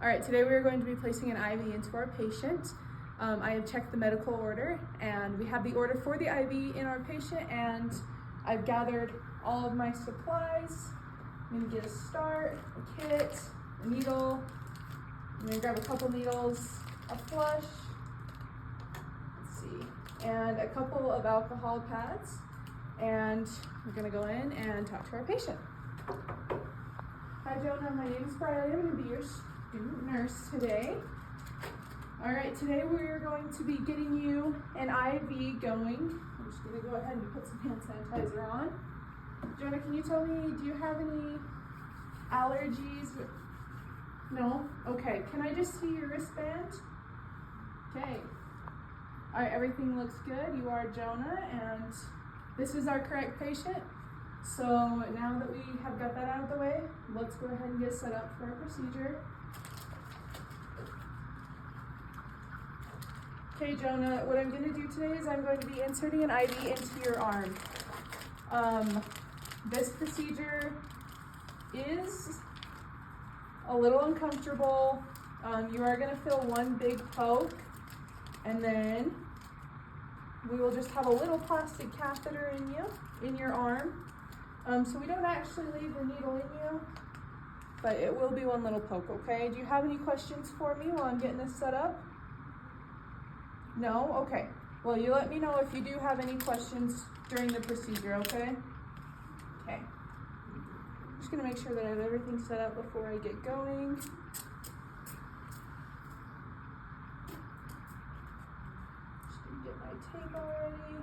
All right, today we are going to be placing an IV into our patient. I have checked the medical order and we have the order for the IV in our patient, and I've gathered all of my supplies. I'm gonna get a start, a kit, a needle. I'm gonna grab a couple needles, a flush, let's see, and a couple of alcohol pads. And we're gonna go in and talk to our patient. Hi Jonah, my name is Briley. I'm gonna be your student nurse today. All right, today we're going to be getting you an IV going. I'm just gonna go ahead and put some hand sanitizer on. Jonah, can you tell me, do you have any allergies? No? Okay, can I just see your wristband? Okay. All right, everything looks good. You are Jonah, and this is our correct patient. So now that we have got that out of the way, let's go ahead and get set up for our procedure. Okay, Jonah, what I'm going to do today is I'm going to be inserting an IV into your arm. This procedure is a little uncomfortable. You are going to feel one big poke, and then we will just have a little plastic catheter in your arm. So we don't actually leave the needle in you, but it will be one little poke, okay? Do you have any questions for me while I'm getting this set up? No? Okay. Well, you let me know if you do have any questions during the procedure, okay? Okay. I'm just gonna make sure that I have everything set up before I get going. Just gonna get my tape already.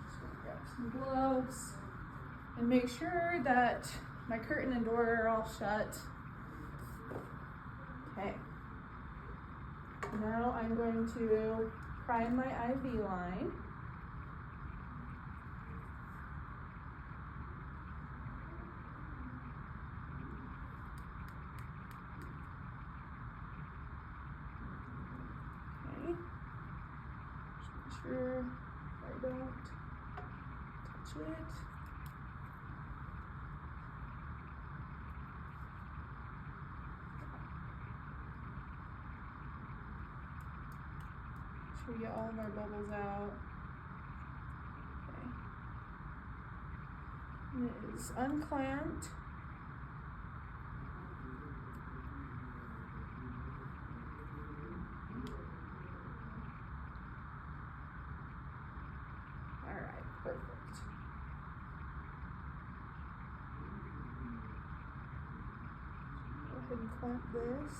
Just gonna grab some gloves and make sure that my curtain and door are all shut. Okay. Now I'm going to prime my IV line. Okay. Just make sure I don't touch it. We get all of our bubbles out. Okay. And it is unclamped. All right, perfect. Go ahead and clamp this.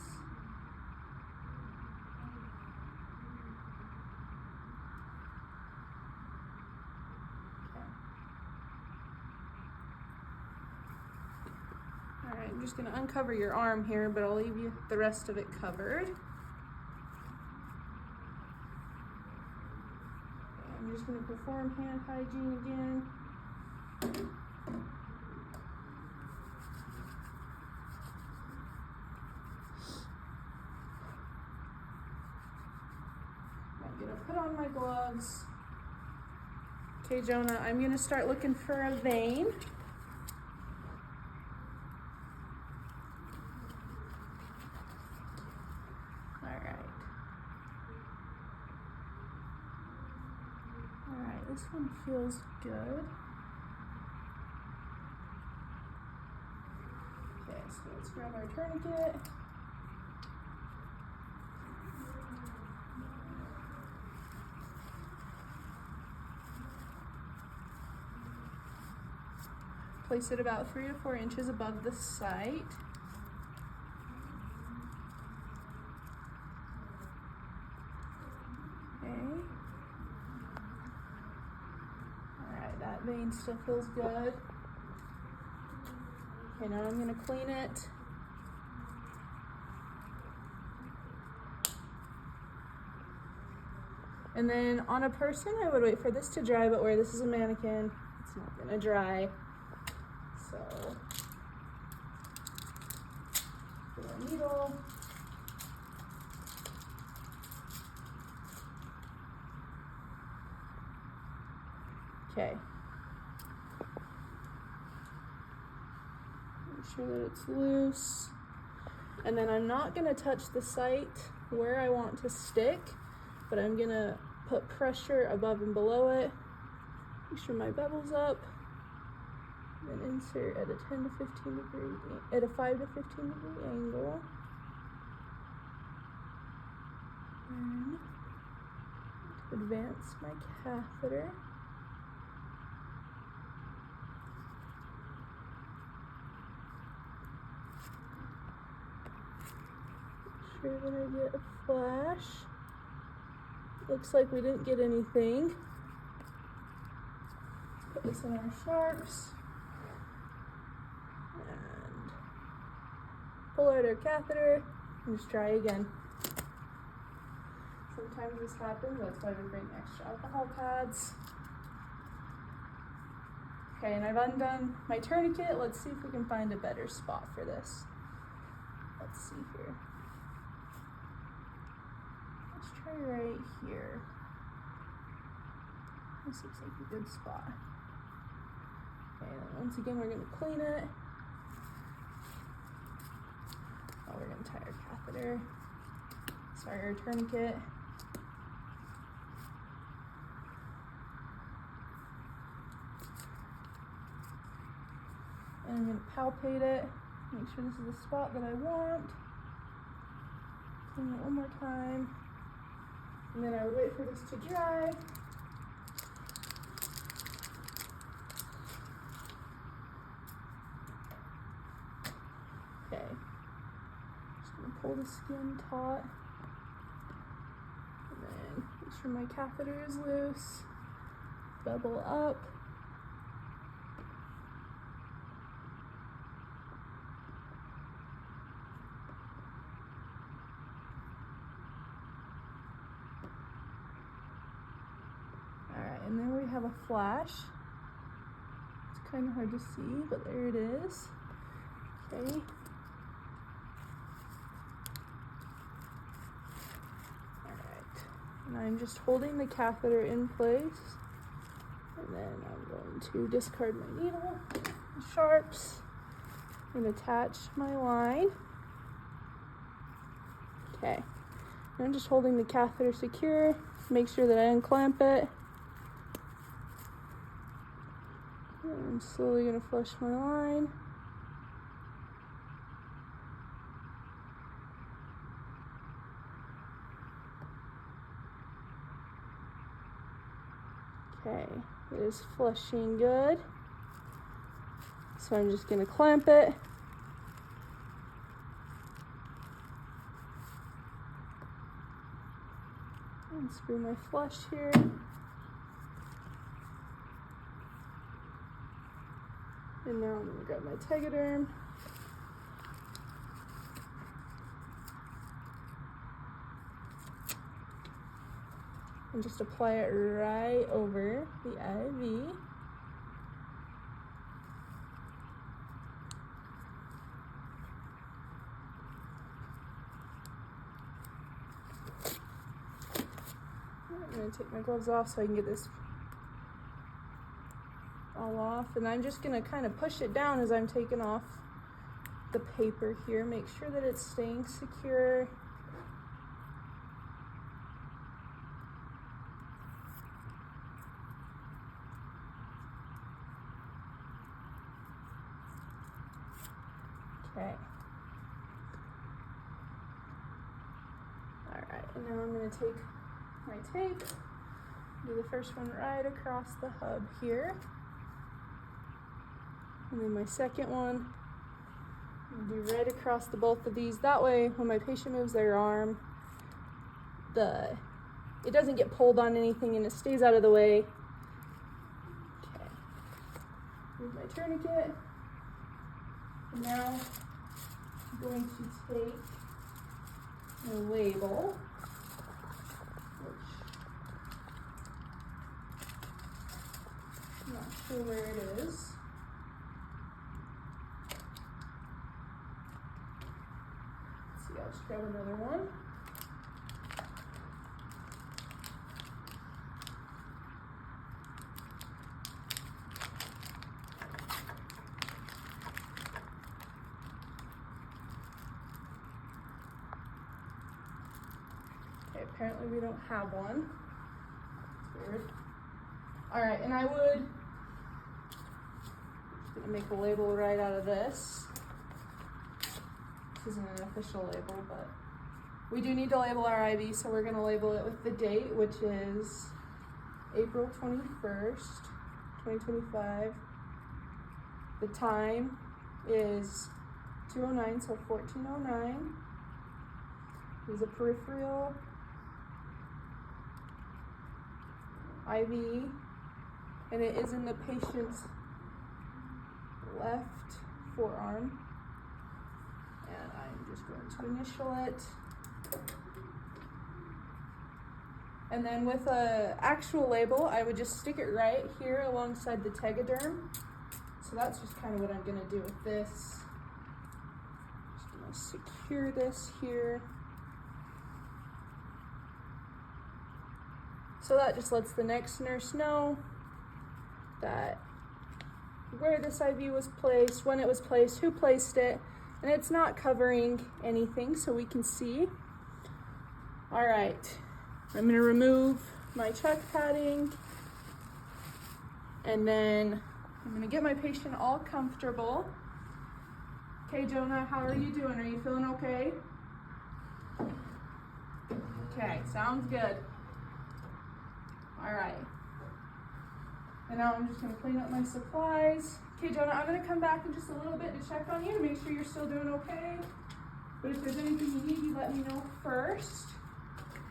Alright, I'm just going to uncover your arm here, but I'll leave you the rest of it covered. Okay, I'm just going to perform hand hygiene again. I'm going to put on my gloves. Okay, Jonah, I'm going to start looking for a vein. This one feels good. Okay, so let's grab our tourniquet. Place it about 3 to 4 inches above the site. Okay. That vein still feels good. Okay, now I'm going to clean it. And then on a person, I would wait for this to dry, but where this is a mannequin, it's not going to dry. So, put a needle. Okay. Make sure that it's loose. And then I'm not gonna touch the site where I want to stick, but I'm gonna put pressure above and below it. Make sure my bevel's up. And insert at a 10 to 15 degree, at a 5 to 15 degree angle. And advance my catheter. Make sure that I get a flash. Looks like we didn't get anything. Put this in our sharps. And pull out our catheter and just try again. Sometimes this happens, that's why we bring extra alcohol pads. Okay, and I've undone my tourniquet. Let's see if we can find a better spot for this. Let's see here. Let's try right here. This looks like a good spot. Okay, then once again, we're gonna clean it. Oh, we're gonna tie our catheter. Sorry, our tourniquet. And I'm going to palpate it, make sure this is the spot that I want. Clean it one more time. And then I would wait for this to dry. Okay. Just going to pull the skin taut. And then make sure my catheter is loose. Bevel up. And then we have a flash. It's kind of hard to see, but there it is. Okay. Alright. And I'm just holding the catheter in place. And then I'm going to discard my needle, and sharps, and attach my line. Okay. And I'm just holding the catheter secure. Make sure that I unclamp it. I'm slowly going to flush my line. Okay, it is flushing good. So I'm just going to clamp it. And screw my flush here. And now I'm going to grab my tegaderm. And just apply it right over the IV. I'm going to take my gloves off so I can get this all off, and I'm just going to kind of push it down as I'm taking off the paper here. Make sure that it's staying secure. Okay. Alright, and now I'm going to take my tape, do the first one right across the hub here. And then my second one, do right across the both of these. That way, when my patient moves their arm, it doesn't get pulled on anything and it stays out of the way. Okay. Here's my tourniquet. And now I'm going to take a label, which I'm not sure where it is. I'll just grab another one. apparently we don't have one. It's weird. All right, and I would, just gonna make a label right out of this. This isn't an official label, but we do need to label our IV, so we're gonna label it with the date, which is April 21st, 2025. The time is 2:09, so 14:09. He's a peripheral IV, and it is in the patient's left forearm. And I'm just going to initial it. And then with an actual label, I would just stick it right here alongside the tegaderm. So that's just kind of what I'm gonna do with this. Just gonna secure this here. So that just lets the next nurse know that where this IV was placed, when it was placed, who placed it, and it's not covering anything so we can see. All right, I'm gonna remove my check padding, and then I'm gonna get my patient all comfortable. Okay, Jonah, how are you doing? Are you feeling okay? Okay, sounds good. All right. And now I'm just gonna clean up my supplies. Okay, Jonah, I'm gonna come back in just a little bit to check on you to make sure you're still doing okay. But if there's anything you need, you let me know first.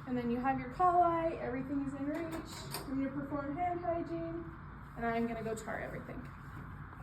And then you have your call eye, everything is in reach. I'm gonna perform hand hygiene, and I'm gonna go chart everything.